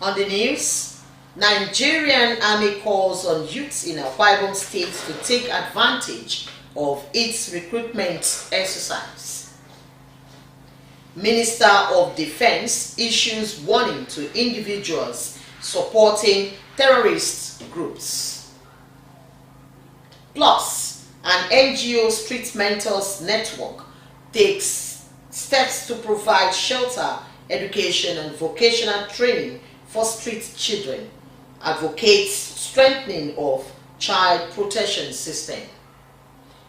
On the news, Nigerian Army calls on youths in Akwa Ibom State to take advantage of its recruitment exercise. Minister of Defense issues warning to individuals supporting terrorist groups. Plus, an NGO Street Mentors Network takes steps to provide shelter, education and vocational training for street children, advocates strengthening of child protection system.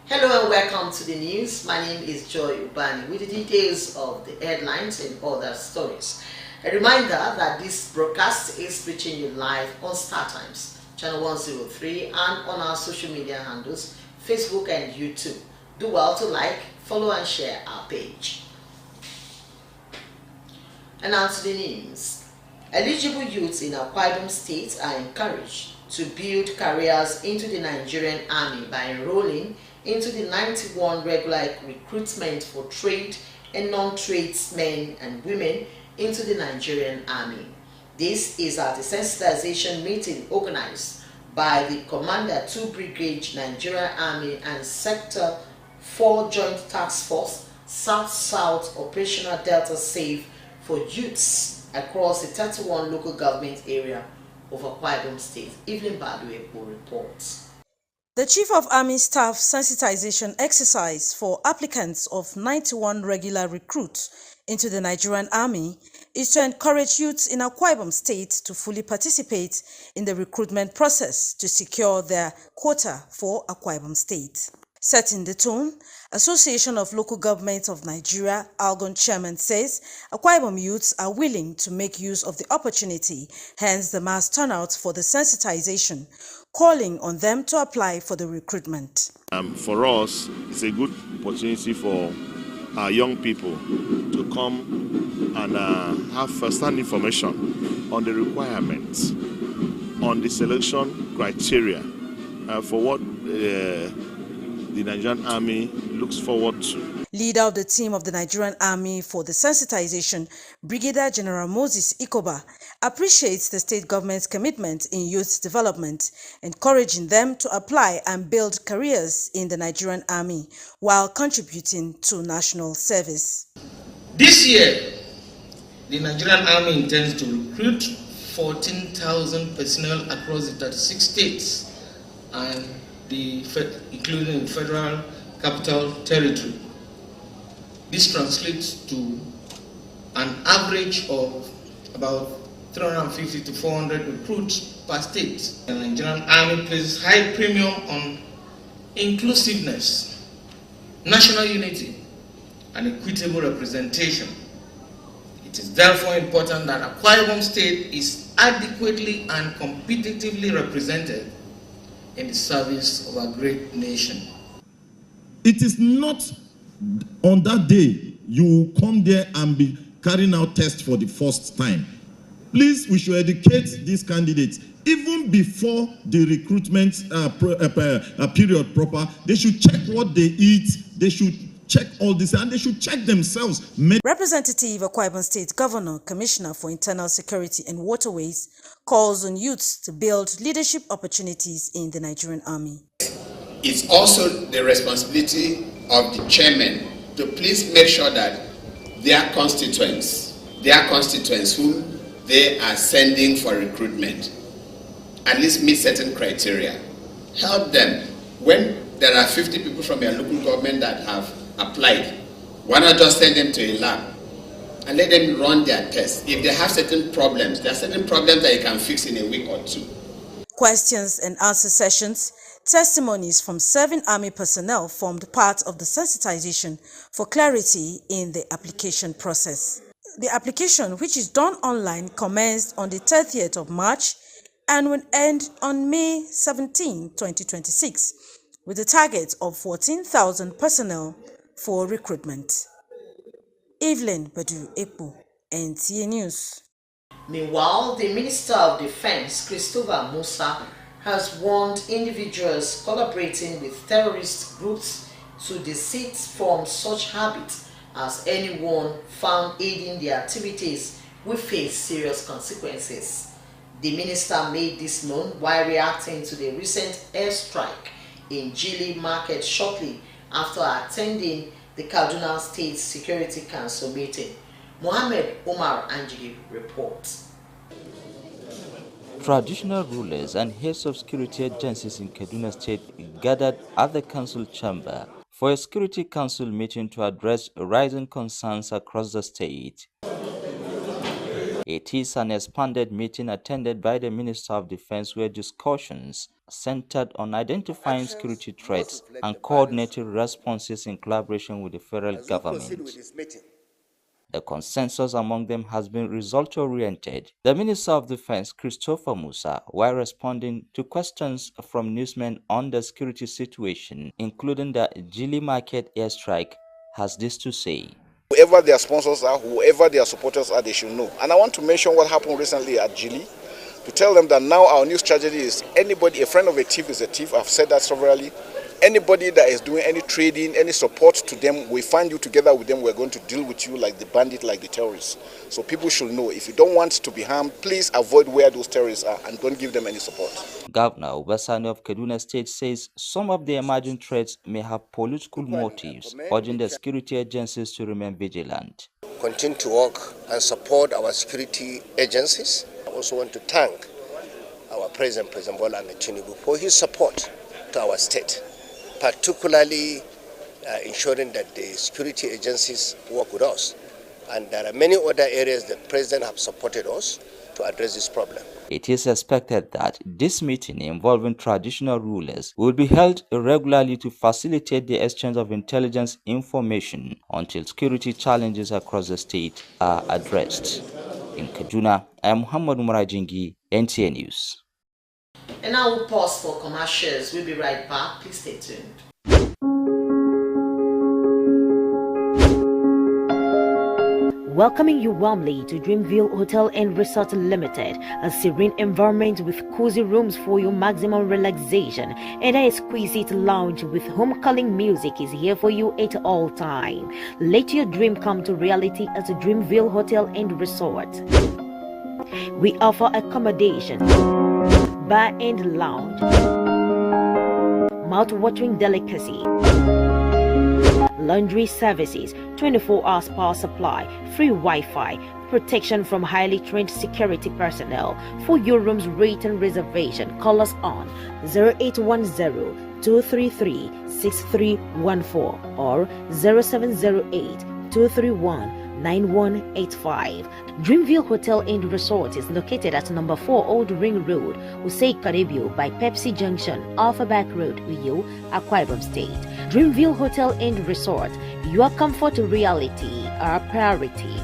Hello and welcome to the news. My name is Joy Ubani with the details of the headlines and other stories. A reminder that this broadcast is reaching you live on StarTimes, channel 103, and on our social media handles, Facebook and YouTube. Do well to like, follow and share our page. And now to the news. Eligible youths in Akwa Ibom State are encouraged to build careers into the Nigerian Army by enrolling into the 91 regular recruitment for trade and non-tradesmen and women into the Nigerian Army. This is at a sensitization meeting organized by the Commander 2 Brigade Nigerian Army and Sector 4 Joint Task Force South-South Operational Delta Safe for youths across the 31 local government area of Akwa Ibom State. Evelyn Badwe reports. The Chief of Army Staff sensitization exercise for applicants of 91 regular recruits into the Nigerian Army is to encourage youths in Akwa Ibom State to fully participate in the recruitment process to secure their quota for Akwa Ibom State. Setting the tone, Association of Local Governments of Nigeria, ALGON chairman says Akwa Ibom youths are willing to make use of the opportunity, hence the mass turnout for the sensitization, calling on them to apply for the recruitment. For us, it's a good opportunity for our young people to come and have first-hand information on the requirements, on the selection criteria for what the Nigerian Army looks forward to. Leader of the team of the Nigerian Army for the sensitization, Brigadier General Moses Ikoba, appreciates the state government's commitment in youth development, encouraging them to apply and build careers in the Nigerian Army while contributing to national service. This year, the Nigerian Army intends to recruit 14,000 personnel across the 36 states and including the Federal Capital Territory. This translates to an average of about 350 to 400 recruits per state. The Nigerian Army places high premium on inclusiveness, national unity, and equitable representation. It is therefore important that Akwa Ibom State is adequately and competitively represented in the service of our great nation. It is not on that day you will come there and be carrying out tests for the first time. Please, we should educate these candidates. Even before the recruitment period proper, they should check what they eat, they should check all this, and they should check themselves. Representative Akwa Ibom State Governor, Commissioner for Internal Security and Waterways, calls on youths to build leadership opportunities in the Nigerian Army. It's also the responsibility of the chairman to please make sure that their constituents whom they are sending for recruitment at least meet certain criteria. Help them. When there are 50 people from your local government that have applied, why not just send them to a lab and let them run their tests? If they have certain problems, there are certain problems that you can fix in a week or two. Questions and answer sessions, testimonies from serving Army personnel formed part of the sensitization for clarity in the application process. The application, which is done online, commenced on the 30th of March and will end on May 17, 2026, with a target of 14,000 personnel for recruitment. Evelyn Badu Ekpo, NTA News. Meanwhile, the Minister of Defense, Christopher Musa, has warned individuals collaborating with terrorist groups to desist from such habits, as anyone found aiding the activities will face serious consequences. The minister made this known while reacting to the recent airstrike in Jili Market shortly after attending the Kaduna State Security Council meeting. Mohammed Omar Anjigi reports. Traditional rulers and heads of security agencies in Kaduna State gathered at the council chamber for a security council meeting to address rising concerns across the state. It is an expanded meeting attended by the Minister of Defense where discussions centered on identifying security threats and coordinating responses in collaboration with the federal government. The consensus among them has been result-oriented. The Minister of Defense, Christopher Musa, while responding to questions from newsmen on the security situation, including the Jili Market airstrike, has this to say. Whoever their sponsors are, whoever their supporters are, they should know. And I want to mention what happened recently at Jili, to tell them that now our new strategy is anybody, a friend of a thief is a thief. I've said that severally. Anybody that is doing any trading, any support to them, we find you together with them, we're going to deal with you like the bandit, like the terrorists. So people should know, if you don't want to be harmed, please avoid where those terrorists are and don't give them any support. Governor Obasani of Kaduna State says some of the emerging threats may have political motives, urging the security agencies to remain vigilant. Continue to work and support our security agencies. I also want to thank our President Bola Ahmed Tinubu, for his support to our state, particularly ensuring that the security agencies work with us. And there are many other areas the President has supported us to address this problem. It is expected that this meeting involving traditional rulers will be held regularly to facilitate the exchange of intelligence information until security challenges across the state are addressed. In Kaduna, I am Muhammad Umar Ajingi, NTA News. And now we'll pause for commercials. We'll be right back. Please stay tuned. Welcoming you warmly to Dreamville Hotel and Resort Limited, a serene environment with cozy rooms for your maximum relaxation, and an exquisite lounge with home-calling music is here for you at all time. Let your dream come to reality at Dreamville Hotel and Resort. We offer accommodation, bar and lounge, mouth-watering delicacy, laundry services, 24-hour power supply, free Wi-Fi, protection from highly trained security personnel. For your room's rate and reservation, call us on 0810-233-6314 or 0708-231-9185. Dreamville Hotel and Resort is located at number 4 Old Ring Road, Usei Karibio by Pepsi Junction, Alpha Back Road, Uyo, Akwa Ibom State. Dreamville Hotel and Resort, your comfort reality, our priority.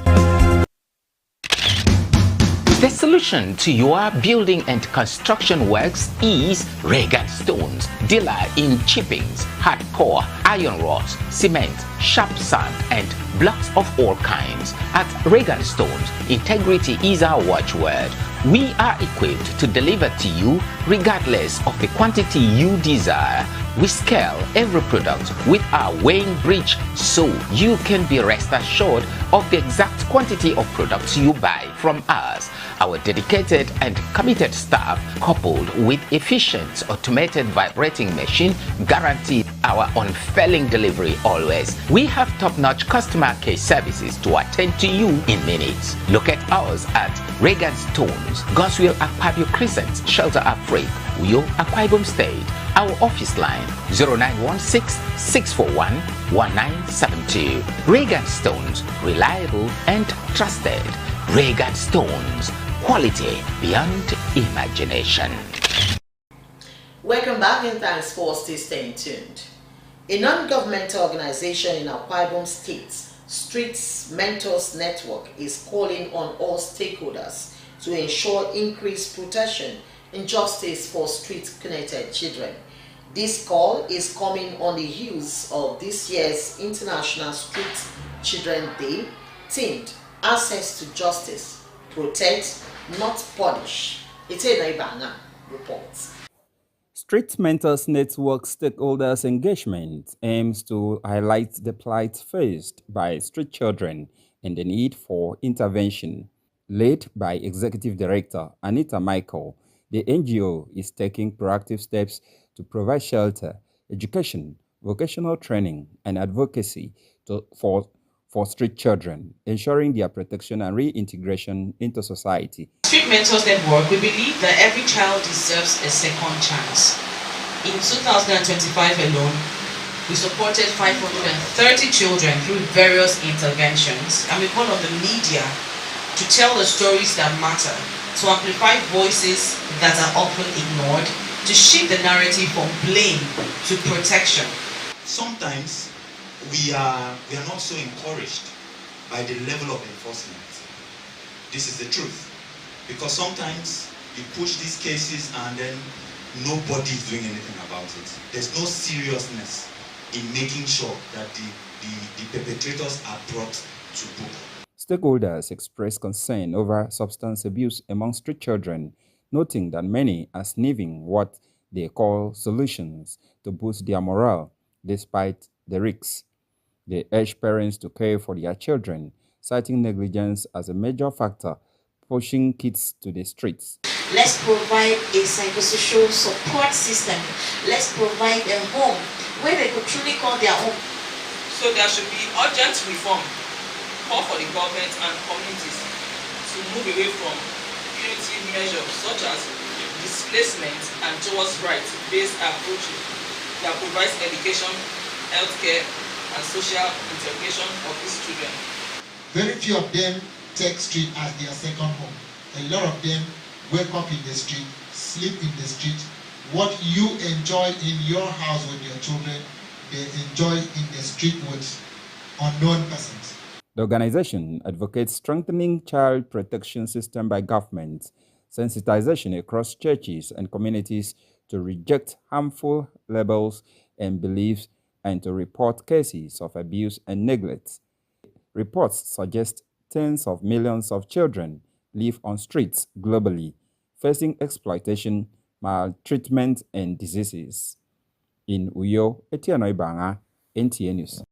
The solution to your building and construction works is Regan Stones, dealer in chippings, hardcore, iron rods, cement, sharp sand, and blocks of all kinds. At Regan Stones, integrity is our watchword. We are equipped to deliver to you regardless of the quantity you desire. We scale every product with our weighing bridge so you can be rest assured of the exact quantity of products you buy from us. Our dedicated and committed staff, coupled with efficient automated vibrating machine, guarantee our unfailing delivery always. We have top-notch customer care services to attend to you in minutes. Locate us at Regan Stones, Goswell Akpabio Crescent, Shelter Afrik, Uyo, Akwa Ibom State. Our office line 0916-641-1972. Regan Stones, reliable and trusted. Regan Stones, quality beyond imagination. Welcome back and thanks for staying tuned. A non-governmental organization in Akwa Ibom State, Streets Mentors Network, is calling on all stakeholders to ensure increased protection and justice for street-connected children. This call is coming on the heels of this year's International Street Children Day, themed Access to Justice, Protect, Not Punish. Itena Ibana reports. Street Mentors Network stakeholders engagement aims to highlight the plight faced by street children and the need for intervention. Led by Executive Director Anita Michael, the NGO is taking proactive steps to provide shelter, education, vocational training, and advocacy for street children, ensuring their protection and reintegration into society. Street Mentors Network, we believe that every child deserves a second chance. In 2025 alone, we supported 530 children through various interventions, and we call on the media to tell the stories that matter, to amplify voices that are often ignored, to shift the narrative from blame to protection. Sometimes we are not so encouraged by the level of enforcement. This is the truth, because sometimes you push these cases and then nobody is doing anything about it. There's no seriousness in making sure that the perpetrators are brought to book. Stakeholders expressed concern over substance abuse among street children, noting that many are sniffing what they call solutions to boost their morale despite the risks. They urge parents to care for their children, citing negligence as a major factor pushing kids to the streets. Let's provide a psychosocial support system. Let's provide a home where they could truly call their home. So there should be urgent reform. Call for the government and communities to move away from punitive measures such as displacement and towards rights-based approaches that provides education, healthcare, and social integration of these children. Very few of them take street as their second home. A lot of them wake up in the street, sleep in the street. What you enjoy in your house with your children, they enjoy in the street with unknown persons. The organization advocates strengthening child protection system by government, sensitization across churches and communities to reject harmful labels and beliefs, and to report cases of abuse and neglect. Reports suggest tens of millions of children live on streets globally, facing exploitation, maltreatment, and diseases. In Uyo, Etienne Ibanga, NTA News.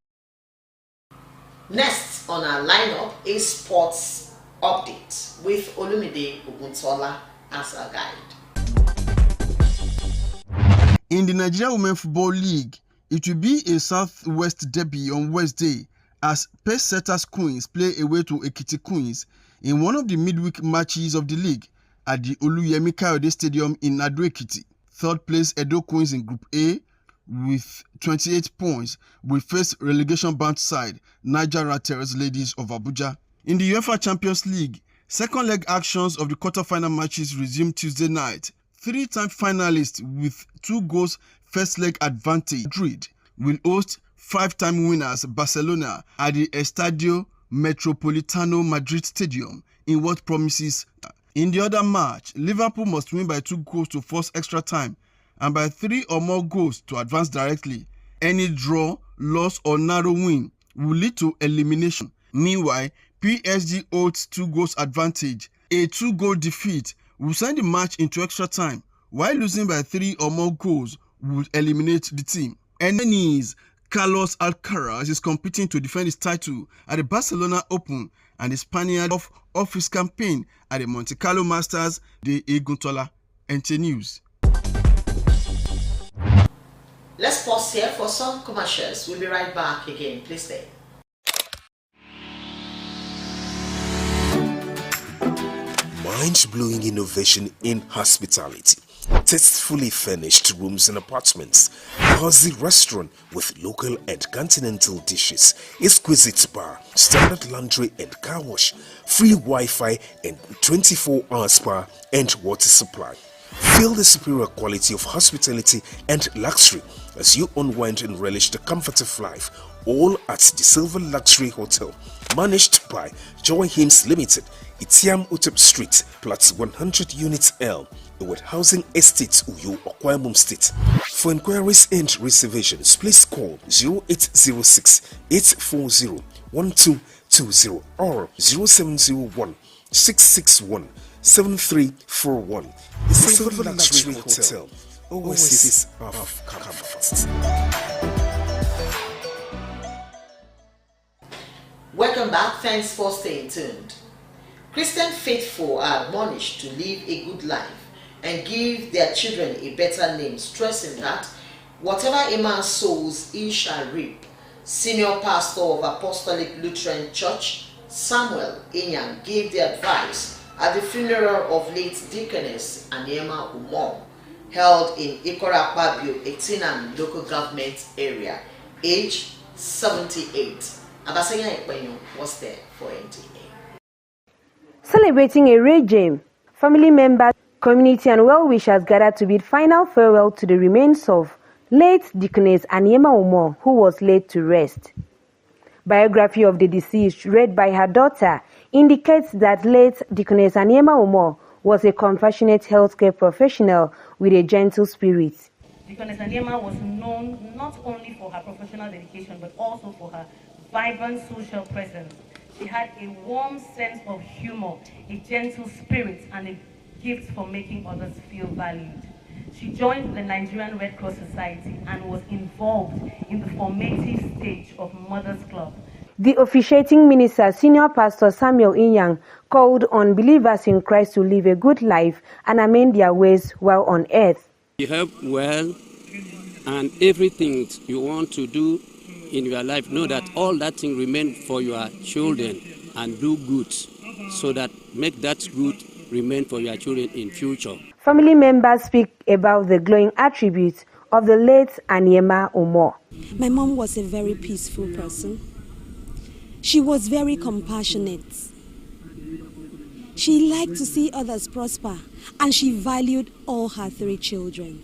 Next on our lineup is Sports Update with Olumide Oguntola as our guide. In the Nigeria Women Football League, it will be a Southwest derby on Wednesday as Pacesetters Queens play away to Ekiti Queens in one of the midweek matches of the league at the Oluyemi Kayode Stadium in Ado-Ekiti. Third place Edo Queens in Group A with 28 points will face relegation-bound side Niger Ratters Ladies of Abuja. In the UEFA Champions League, second leg actions of the quarter-final matches resumed Tuesday night. Three-time finalists with 2 goals first leg advantage, Madrid will host 5-time winners Barcelona at the Estadio Metropolitano Madrid Stadium in what promises. In the other match, Liverpool must win by 2 goals to force extra time and by 3 or more goals to advance directly. Any draw, loss or narrow win will lead to elimination. Meanwhile, PSG holds 2 goals advantage. A 2-goal defeat will send the match into extra time, while losing by 3 or more goals would eliminate the team. Enemies Carlos Alcaraz is competing to defend his title at the Barcelona Open, and the Spaniard off his campaign at the Monte Carlo Masters de Oguntola. NTA News. Let's pause here for some commercials. We'll be right back again. Please stay. Mind-blowing innovation in hospitality. Tastefully furnished rooms and apartments, cozy restaurant with local and continental dishes, exquisite bar, standard laundry and car wash, free Wi-Fi and 24-hour spa and water supply. Feel the superior quality of hospitality and luxury as you unwind and relish the comfort of life, all at the Silver Luxury Hotel, managed by Joy Hymns Limited, Itiam Utep Street, Plot 100 Units L, with Housing Estates, Uyo, Okwamum State. For inquiries and reservations, please call 0806 840 1220 or 0701 661 7341. The Silver Luxury Hotel, oasis of comfort. Welcome back. Thanks for staying tuned. Christian faithful are admonished to live a good life and give their children a better name, stressing that whatever a man sows, he shall reap. Senior pastor of Apostolic Lutheran Church, Samuel Inyang, gave the advice at the funeral of late Deaconess Aniema Umor, held in Ikorakpabio, Etinan local government area, age 78. Abasenya Ekpenyo was there for NTA. Celebrating a regime, family members, community and well-wishers gathered to bid final farewell to the remains of late Deaconess Aniema Umor, who was laid to rest. Biography of the deceased, read by her daughter, indicates that late Deaconess Aniema Umor was a compassionate healthcare professional with a gentle spirit. Deaconess Aniema was known not only for her professional dedication but also for her vibrant social presence. She had a warm sense of humor, a gentle spirit, and a gift for making others feel valued. She joined the Nigerian Red Cross Society and was involved in the formative stage of Mothers Club. The officiating minister, Senior Pastor Samuel Inyang, called on believers in Christ to live a good life and amend their ways while on earth. Behave well, and everything you want to do in your life, know that all that thing remain for your children, and do good, so that make that good remain for your children in future. Family members speak about the glowing attributes of the late Aniema Umor. My mom was a very peaceful person. She was very compassionate. She liked to see others prosper, and she valued all her 3 children.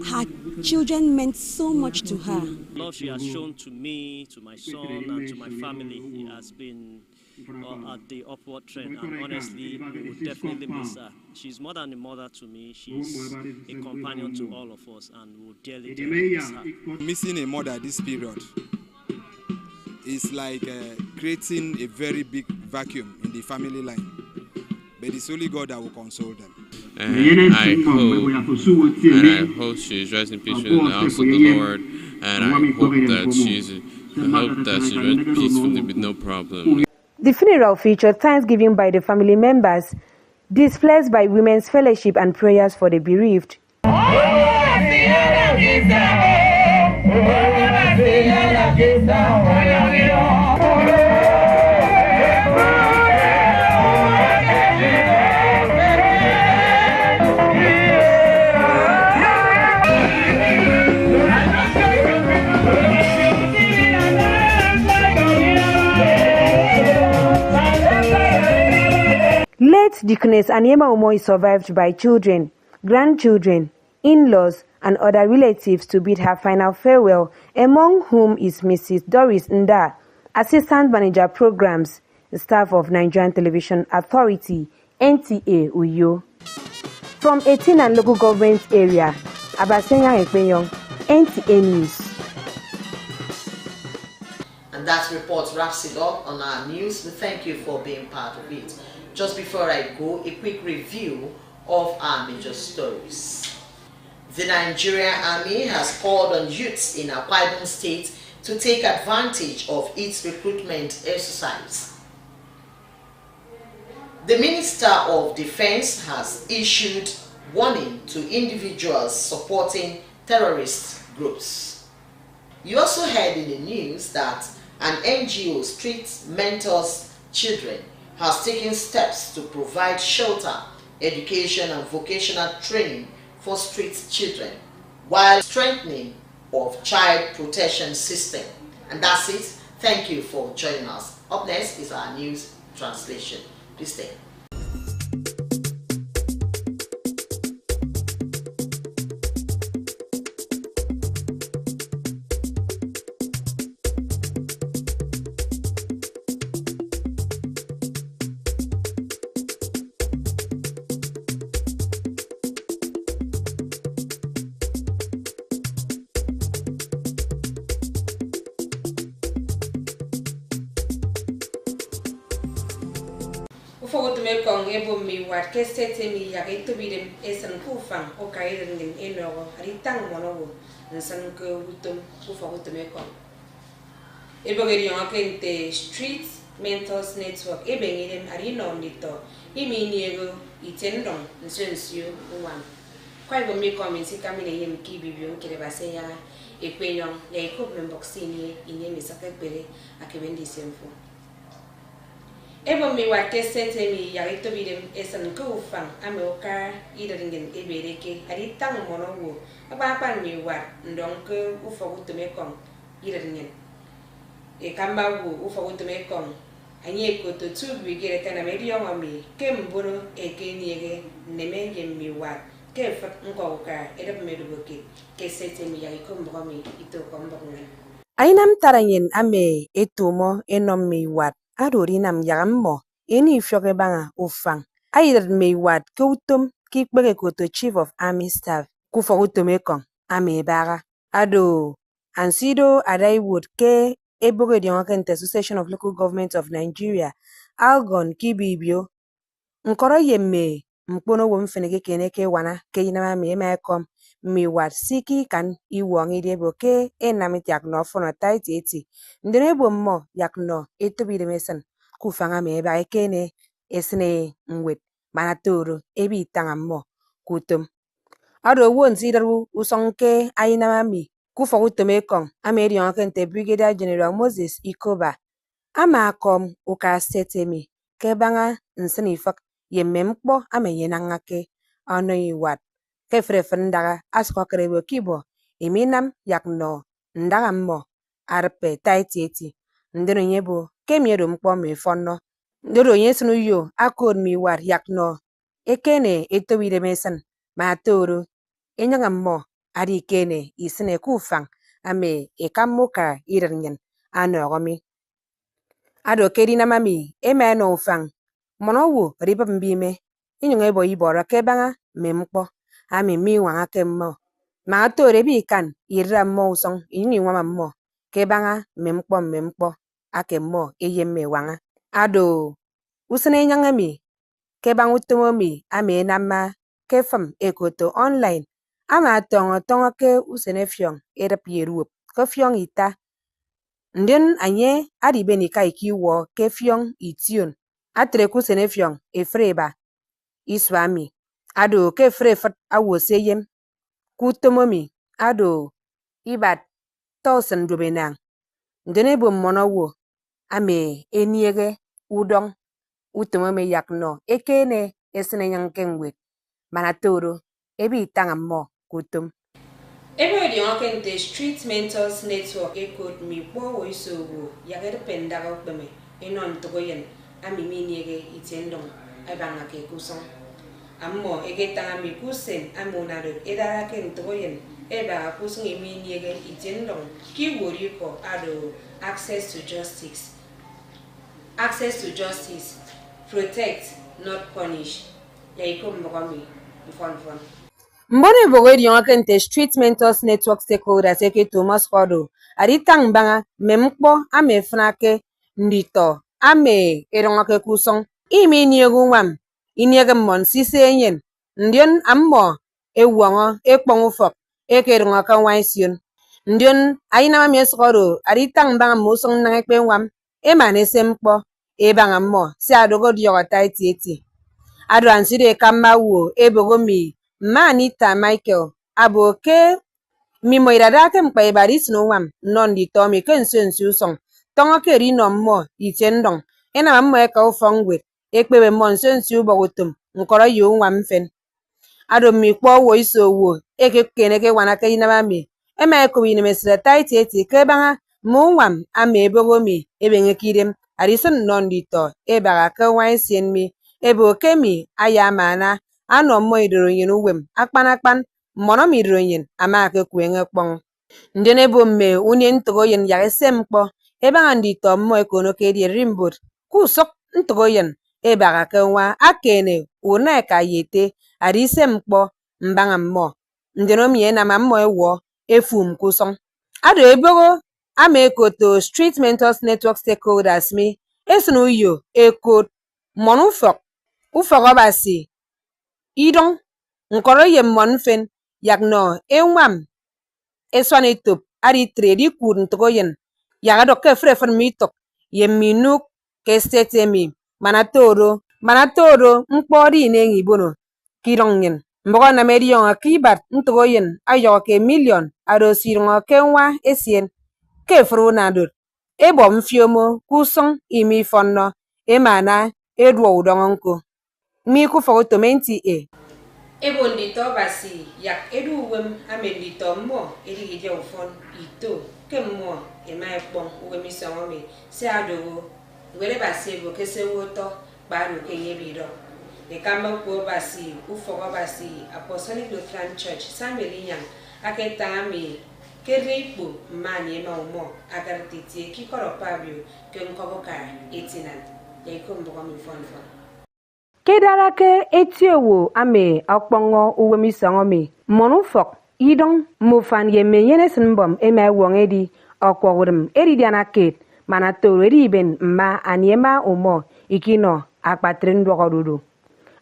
Her children meant so much to her. Love she has shown to me, to my son, and to my family has been at the upward trend, and honestly, we will definitely miss her. She's more than a mother to me. She's a companion to all of us, and we'll dearly miss her. Missing a mother at this period is like creating a very big vacuum in the family line. But it's only God that will console them. I hope she's resting peacefully in the house of the Lord, and I hope that she's resting peacefully with no problem. The funeral featured thanksgiving by the family members, displays by Women's Fellowship, and prayers for the bereaved. Late Deaconess Aniema Umor is survived by children, grandchildren, in-laws, and other relatives to bid her final farewell, among whom is Mrs. Doris Nda, Assistant Manager Programs, staff of Nigerian Television Authority, NTA Uyo. From Etinan local government area, Abasenya Ekpenyong, NTA News. And that report wraps it up on our news. We thank you for being part of it. Just before I go, a quick review of our major stories. The Nigerian Army has called on youths in Akwa Ibom State to take advantage of its recruitment exercise. The Minister of Defense has issued warning to individuals supporting terrorist groups. You also heard in the news that an NGO, Street Mentors Children, has taken steps to provide shelter, education and vocational training for street children, while strengthening of child protection system. And that's it. Thank you for joining us. Up next is our news translation. Please stay. Ufogutume kong ebo mi wat kesete mi yake to bidem esan kufang o kaiden ngin enogo haritang monogo nsan ko utum ufogutume kong ebo geri yon kente Street Mentors Network ebengirem arino ndito iminiego itendong nsensio uwan kwa hivyo mi commenti kama ile yem kibibio nkilebase ya ekwenyon ya ikob memboxini inye misaka gbere akebendi semfo ebo mi wake sente mi ya ito bidem esan ko ufang ame oka ideringen ebereke ari tang mono wo apa mi wa ndonke ufogu tumekon ideringen e kamba wo ufogu tumekon anye ko to tubi gere kana medio ngami kembono ekeniege neme yemmi wa ke fat ngo ka edep meduboke ke sete mi ya iko mbomi ito ko mbonga Ainam taranyen ame etumo enom meiwat adori nam yagammo eni fyoke banga ufang ayir meiwat kutum kikbege koto Chief of Army Staff kufo utumekong ame baga ado ansido adaiwood ke eboge dionke Association of Local Governments of Nigeria algon kibibio nkoro yemme mkpono wo mfenege keneke wana ke yinama me emekom miwat siki kan iwongi debo ke enamit yakno fono taiti eti ndene bo mo yakno etobide mesen kufanga me ba kene esne nwet manatoro ebi tanga mo kutum ado won sidaru usonke ayinama mi kufo utomekong amerion kente Brigadier General Moses Ikoba amakom uka setemi ke banga nsini fak yemmempo amenyenangake ono iwat ke frefen ndaga asko krebo kibo eminam yakno ndaga mo arpe taiti eti ndero nyebo ke miedo mpo me fonno ndero yesunu yo akod mi war yakno ekene etobide mesen ma toro enyanga mo ari kene isine kufang ame ekamuka irenyen anogomi ado kedi na mami eme no ufang monowo ribab mbime inyong ebo ibora ke banga mempo ami mi wanga ke mo ma tore bi kan ira mo usong ini wama mo ke banga mempo ake mo eyemme wanga ado usene nyanga mi ke bang utomo mi ame nama ke fam ekoto online ama tongo ke usene fyong erap yeruop ke fyong ita ndin anye adibeni ka ikiwo ke fyong ition atre kusene fyong efreba iswami ado ke frefat awoseyem kutomomi ado ibat tosen dobenang ndene bo monowo ame eniege udong utomomi yakno ekene esene nyankengwe manatoro ebi tangamo kutum ebe di okente Street Mentors Network ekod mi bo isowo yagere pendaga okbeme enon togoyen ami miniege itendong abanga ke kuson ammo egetanga mi kusen amonado edara ken togoyen eba kusun miniege itendong ki wori ko ado access to justice protect not punish ya ikom bogomi fon Mbone bogodi yonkente Street Mentors Network stakeholders eke Thomas Kodo aditang banga memkpo ame fnake ndito ame erongoke kusong imi niegu wam iniege mon sisenyen ndion ammo ewongo ekpongu fok eke erongoke wansion ndion ayina mami Kodo aditang banga musong nangekpe wam emane semkpo ebanga mo si adogo diyogo taiti eti ado anside kamba wo ebogomi Manita Michael abo ke mi moirada ke mpa ibaris no wam non di tomi ke nsensu song tongo ke ri no mo itendong ena mammo e ka ufongwe ekpebe mo nsensu bogutum nkoro yo wam fen ado mi kpo wo iso wo eke kene ke wana ke ina mami ema ko wi mesre taiti eti ke banga mo wam ame ebogomi ebenge kirem arisen non di to e baga ke wan sien mi ebo kemi aya mana ano mo idronyen uwem akpanakpan mono mi idronyen ama ke kwenge kpong ndene bo me unye ntogoyen yagesem kpo eba ndi to mo ekono ke di rimbot kusok ntogoyen eba ka nwa akene una ka yete arisem kpo mbanga mo ndeno mi na mammo ewo efum kusong ado ebogo ama ekoto Street Mentors Network stakeholders mi esunu yo ekot monu fok ufok obasi idong nkoro ye mon fen yakno enwam eswane top ari trade kud ntogoyen yaga dokke frefen mitok ye minuk ke steeti emi manatoro mkpori nengi bono kirongin mbogo na medion kibat ntogoyin ayo ke million ado sirongo ke nwa esien ke frunadur ebo mfiomo kusong imi fonno emana edwo udongonko mi ku foto menti ebo ndito basi yak edu wem amendito mo edigije ufon ito kemmo emaipon wemi songomi se adogo wele basi ebo kese woto baru kenyebido the Kambako Basi, Ufogo Basi, Apostolic Lutheran Church, Samelian, Aketami, Keripu, Mani, Maumo, Agartiti, Kikoro Pabio, Kenkoboka, Etinan, Yakumbomi Fonfon. Kedarake etiewo ame akpongo uwemi sangomi, monufok, idong, mufan yeme yenesin bom, eme wongedi, akwawurum, eridianaket, manatoro eriben, ma aniema umo, ikino, akpatrin dogodudu.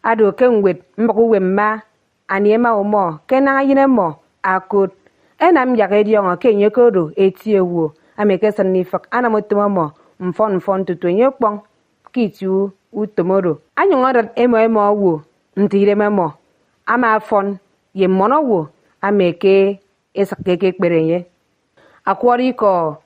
Ado kenwet mbogo wemma aniema umo kena yine mo akut enam yakediongo kenye kodo etiewo amekesan ni fak anamotomo mo mfon tutonye kpong kitu utomodo anyongodat emo wo ntire memo ama fon ye mono wo ameke esakeke kperenye akwori ko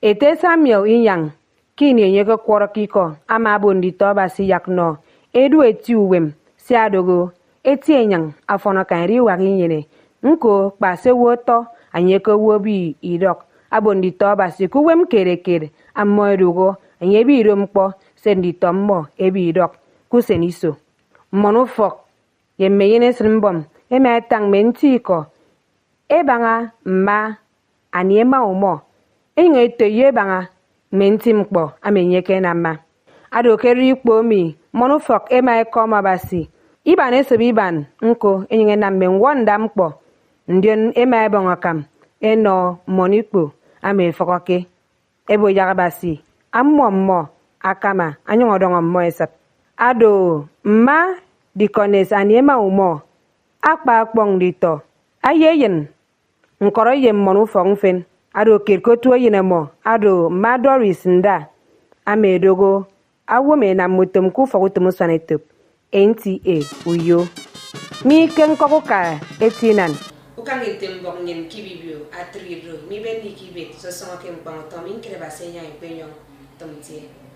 ete Samuel inyang kini yenye ko kworo kiko ama bondi to basi yakno edu etiuwem si adogo etienyang afono kan riwa ginyene nko kpase woto anyeko wobi idok abondi to basi kuwem kere ammo edogo anyebi rompo sendi tommo ebi idok kuseniso monofok yemeyene srimbom emetang mentiko ebanga ma aniema umo enye toye banga mentimkpo amenyeke na ma adokeri ikpo mi monofok ema ekoma basi iban esobiban nko enye na menwonda mkpo ndion ema ebongakam eno monikpo ame fokoke ebo yagabasi ammo akama anyongodongo mo esap ado ma dikones aniema umo akpa akpong dito ayeyen nkoro yem monofok mfen ado kirkotu yinemo ado ma Doris nda ame dogo awome na motom ku fokutum sanetop NTA uyo mi ken kokoka etinan ukang itembok nyen kibibio atridro mi bendi kibet so songa kem pang tomin krebasenya impenyo tomtie